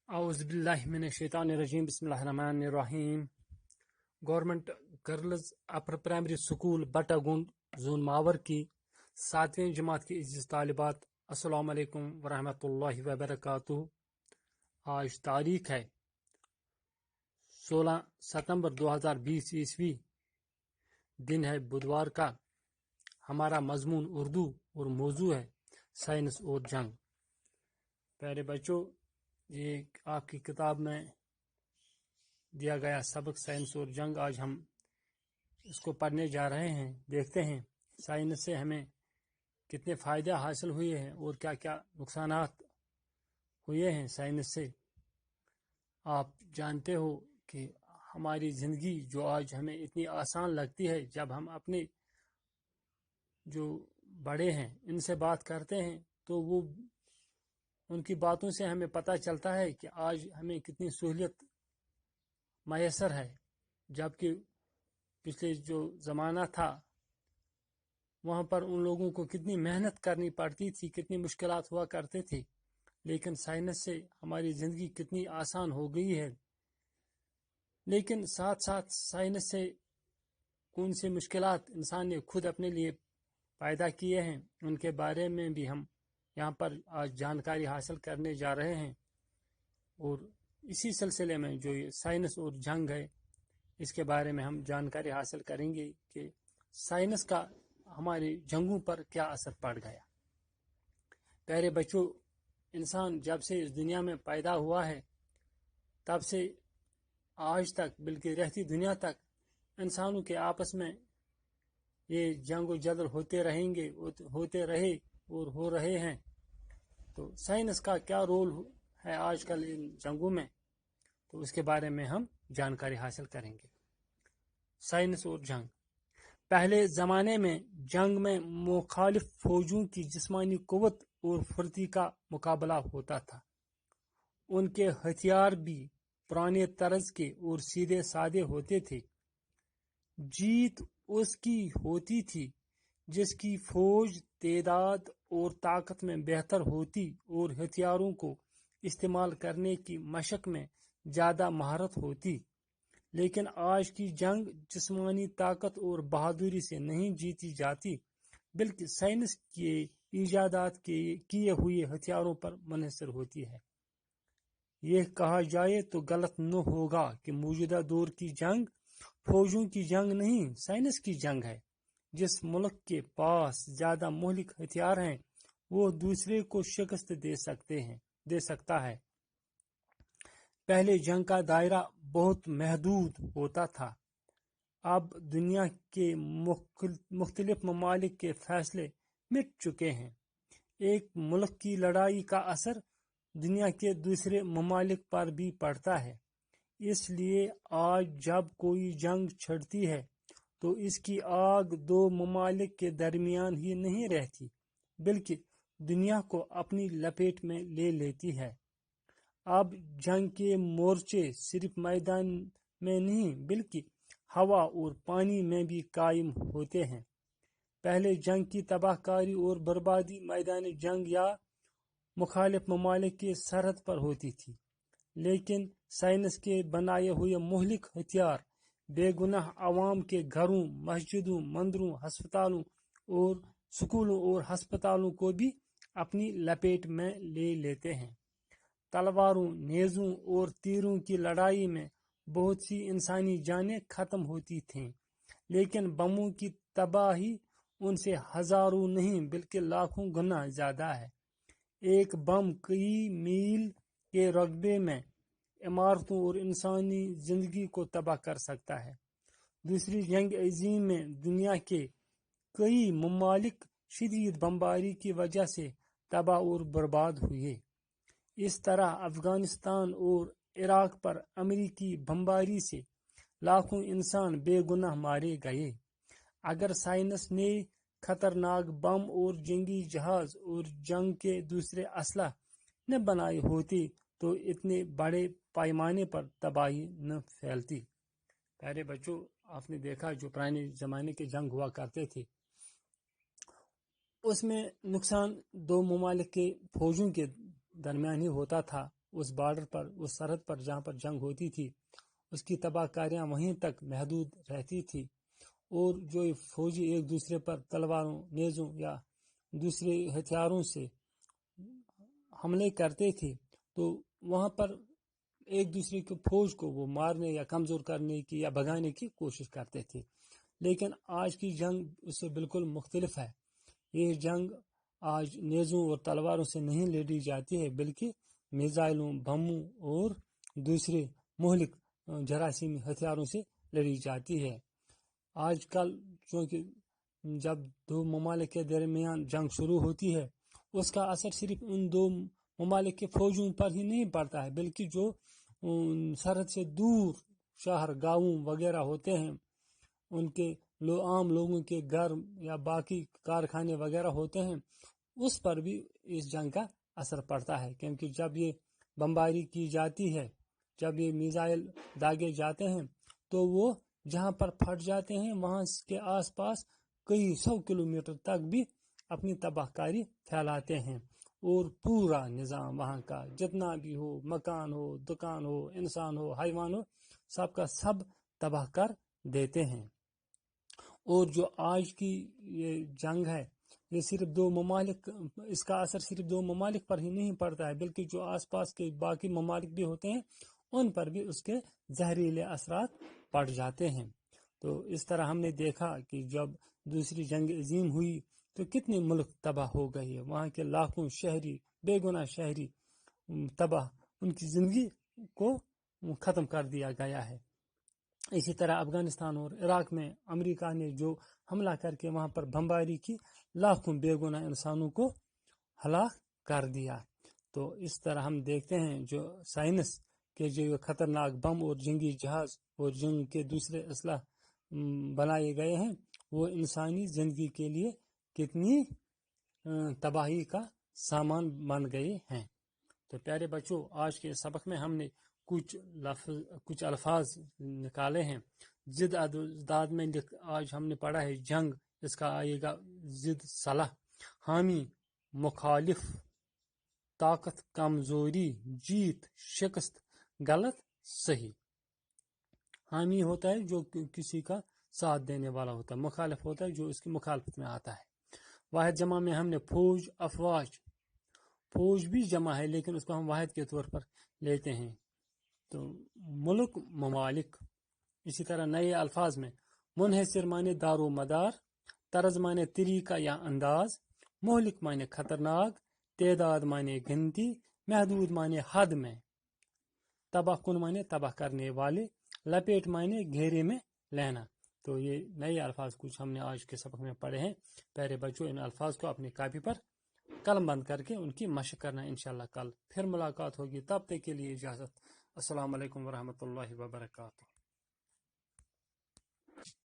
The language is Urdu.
اعوذ باللہ من الشیطان الرجیم بسم اللہ الرحمن الرحیم گورنمنٹ گرلز اپر پرائمری سکول بٹا گنڈ زون ماور کی 7ویں جماعت کی عزیز طالبات، السلام علیکم ورحمۃ اللہ وبرکاتہ۔ آج تاریخ ہے 16 ستمبر 2020 عیسوی، دن ہے بدوار کا۔ ہمارا مضمون اردو اور موضوع ہے سائنس اور جنگ۔ پیارے بچوں، یہ آپ کی کتاب میں دیا گیا سبق سائنس اور جنگ، آج ہم اس کو پڑھنے جا رہے ہیں۔ دیکھتے ہیں سائنس سے ہمیں کتنے فائدے حاصل ہوئے ہیں اور کیا کیا نقصانات ہوئے ہیں سائنس سے۔ آپ جانتے ہو کہ ہماری زندگی جو آج ہمیں اتنی آسان لگتی ہے، جب ہم اپنے جو بڑے ہیں ان سے بات کرتے ہیں تو وہ ان کی باتوں سے ہمیں پتہ چلتا ہے کہ آج ہمیں کتنی سہولیت میسر ہے، جبکہ پچھلے جو زمانہ تھا وہاں پر ان لوگوں کو کتنی محنت کرنی پڑتی تھی، کتنی مشکلات ہوا کرتے تھے۔ لیکن سائنس سے ہماری زندگی کتنی آسان ہو گئی ہے، لیکن ساتھ ساتھ سائنس سے کون سی مشکلات انسان نے خود اپنے لیے پیدا کیے ہیں، ان کے بارے میں بھی ہم یہاں پر آج جانکاری حاصل کرنے جا رہے ہیں۔ اور اسی سلسلے میں جو یہ سائنس اور جنگ ہے، اس کے بارے میں ہم جانکاری حاصل کریں گے کہ سائنس کا ہمارے جنگوں پر کیا اثر پڑ گیا۔ پیارے بچوں، انسان جب سے اس دنیا میں پیدا ہوا ہے تب سے آج تک، بلکہ رہتی دنیا تک، انسانوں کے آپس میں یہ جنگ و جدل ہوتے رہیں گے، ہوتے رہے اور ہو رہے ہیں۔ تو سائنس کا کیا رول ہے آج کل ان جنگوں میں، تو اس کے بارے میں ہم جانکاری حاصل کریں گے۔ سائنس اور جنگ۔ پہلے زمانے میں جنگ میں مخالف فوجوں کی جسمانی قوت اور پھرتی کا مقابلہ ہوتا تھا۔ ان کے ہتھیار بھی پرانے طرز کے اور سیدھے سادے ہوتے تھے۔ جیت اس کی ہوتی تھی جس کی فوج تعداد اور طاقت میں بہتر ہوتی اور ہتھیاروں کو استعمال کرنے کی مشق میں زیادہ مہارت ہوتی۔ لیکن آج کی جنگ جسمانی طاقت اور بہادری سے نہیں جیتی جاتی، بلکہ سائنس کے ایجادات کیے ہوئے ہتھیاروں پر منحصر ہوتی ہے۔ یہ کہا جائے تو غلط نہ ہوگا کہ موجودہ دور کی جنگ فوجوں کی جنگ نہیں، سائنس کی جنگ ہے۔ جس ملک کے پاس زیادہ مہلک ہتھیار ہیں وہ دوسرے کو شکست دے سکتا ہے۔ پہلے جنگ کا دائرہ بہت محدود ہوتا تھا، اب دنیا کے مختلف ممالک کے فیصلے مٹ چکے ہیں۔ ایک ملک کی لڑائی کا اثر دنیا کے دوسرے ممالک پر بھی پڑتا ہے۔ اس لیے آج جب کوئی جنگ چھڑتی ہے تو اس کی آگ دو ممالک کے درمیان ہی نہیں رہتی، بلکہ دنیا کو اپنی لپیٹ میں لے لیتی ہے۔ اب جنگ کے مورچے صرف میدان میں نہیں بلکہ ہوا اور پانی میں بھی قائم ہوتے ہیں۔ پہلے جنگ کی تباہ کاری اور بربادی میدان جنگ یا مخالف ممالک کی سرحد پر ہوتی تھی، لیکن سائنس کے بنائے ہوئے مہلک ہتھیار بے گناہ عوام کے گھروں، مسجدوں، مندروں، ہسپتالوں اور سکولوں اور ہسپتالوں کو بھی اپنی لپیٹ میں لے لیتے ہیں۔ تلواروں، نیزوں اور تیروں کی لڑائی میں بہت سی انسانی جانیں ختم ہوتی تھیں، لیکن بموں کی تباہی ان سے ہزاروں نہیں بلکہ لاکھوں گنا زیادہ ہے۔ ایک بم کئی میل کے رقبے میں عمارتوں اور انسانی زندگی کو تباہ کر سکتا ہے۔ دوسری جنگ عظیم میں دنیا کے کئی ممالک شدید بمباری کی وجہ سے تباہ اور برباد ہوئے۔ اس طرح افغانستان اور عراق پر امریکی بمباری سے لاکھوں انسان بے گناہ مارے گئے۔ اگر سائنس نے خطرناک بم اور جنگی جہاز اور جنگ کے دوسرے اسلحہ نہ بنائے ہوتے تو اتنے بڑے پیمانے پر تباہی نہ پھیلتی۔ پیارے بچوں، آپ نے دیکھا جو پرانے زمانے کے جنگ ہوا کرتے تھے، اس میں نقصان دو ممالک کے فوجوں کے درمیان ہی ہوتا تھا اس بارڈر پر، اس سرحد پر جہاں پر جنگ ہوتی تھی، اس کی تباہ کاریاں وہیں تک محدود رہتی تھی، اور جو فوجی ایک دوسرے پر تلواروں، نیزوں یا دوسرے ہتھیاروں سے حملے کرتے تھے تو وہاں پر ایک دوسرے کی فوج کو وہ مارنے یا کمزور کرنے کی یا بھگانے کی کوشش کرتے تھے۔ لیکن آج کی جنگ اس سے بالکل مختلف ہے۔ یہ جنگ آج نیزوں اور تلواروں سے نہیں لڑی جاتی ہے، بلکہ میزائلوں، بموں اور دوسرے مہلک جراثیمی ہتھیاروں سے لڑی جاتی ہے۔ آج کل چونکہ جب دو ممالک کے درمیان جنگ شروع ہوتی ہے، اس کا اثر صرف ان دو ممالک کے فوجوں پر ہی نہیں پڑتا ہے، بلکہ جو سرحد سے دور شہر، گاؤں وغیرہ ہوتے ہیں، ان کے عام لوگوں کے گھر یا باقی کارخانے وغیرہ ہوتے ہیں، اس پر بھی اس جنگ کا اثر پڑتا ہے، کیونکہ جب یہ بمباری کی جاتی ہے، جب یہ میزائل داغے جاتے ہیں تو وہ جہاں پر پھٹ جاتے ہیں وہاں کے آس پاس کئی 100 کلومیٹر تک بھی اپنی تباہ کاری پھیلاتے ہیں، اور پورا نظام وہاں کا جتنا بھی ہو، مکان ہو، دکان ہو، انسان ہو، حیوان ہو، سب کا سب تباہ کر دیتے ہیں۔ اور جو آج کی یہ جنگ ہے، یہ صرف دو ممالک، اس کا اثر صرف دو ممالک پر ہی نہیں پڑتا ہے، بلکہ جو آس پاس کے باقی ممالک بھی ہوتے ہیں ان پر بھی اس کے زہریلے اثرات پڑ جاتے ہیں۔ تو اس طرح ہم نے دیکھا کہ جب دوسری جنگ عظیم ہوئی تو کتنے ملک تباہ ہو گئے، وہاں کے لاکھوں شہری، بے گناہ شہری تباہ، ان کی زندگی کو ختم کر دیا گیا ہے۔ اسی طرح افغانستان اور عراق میں امریکہ نے جو حملہ کر کے وہاں پر بمباری کی، لاکھوں بے گناہ انسانوں کو ہلاک کر دیا۔ تو اس طرح ہم دیکھتے ہیں جو سائنس کے جو خطرناک بم اور جنگی جہاز اور جنگ کے دوسرے اسلحہ بنائے گئے ہیں، وہ انسانی زندگی کے لیے کتنی تباہی کا سامان بن گئے ہیں۔ تو پیارے بچوں، آج کے سبق میں ہم نے کچھ الفاظ نکالے ہیں۔ ضد اداد میں آج ہم نے پڑھا ہے جنگ، اس کا آئے گا ضد صلح، حامی، مخالف، طاقت، کمزوری، جیت، شکست، غلط، صحیح۔ حامی ہوتا ہے جو کسی کا ساتھ دینے والا ہوتا ہے، مخالف ہوتا ہے جو اس کی مخالفت میں آتا ہے۔ واحد جمع میں ہم نے فوج، افواج، فوج بھی جمع ہے لیکن اس کو ہم واحد کے طور پر لیتے ہیں، تو ملک، ممالک۔ اسی طرح نئے الفاظ میں منحصر معنی دار و مدار، طرز معنی طریقہ یا انداز، مہلک معنی خطرناک، تعداد معنی گنتی، محدود معنی حد میں، تباہ کن معنی تباہ کرنے والے، لپیٹ معنی گھیرے میں لینا۔ تو یہ نئے الفاظ کچھ ہم نے آج کے سبق میں پڑھے ہیں۔ پیارے بچوں، ان الفاظ کو اپنی کاپی پر قلم بند کر کے ان کی مشق کرنا، انشاءاللہ کل پھر ملاقات ہوگی، تب تک کے لیے اجازت۔ السلام علیکم ورحمۃ اللہ وبرکاتہ۔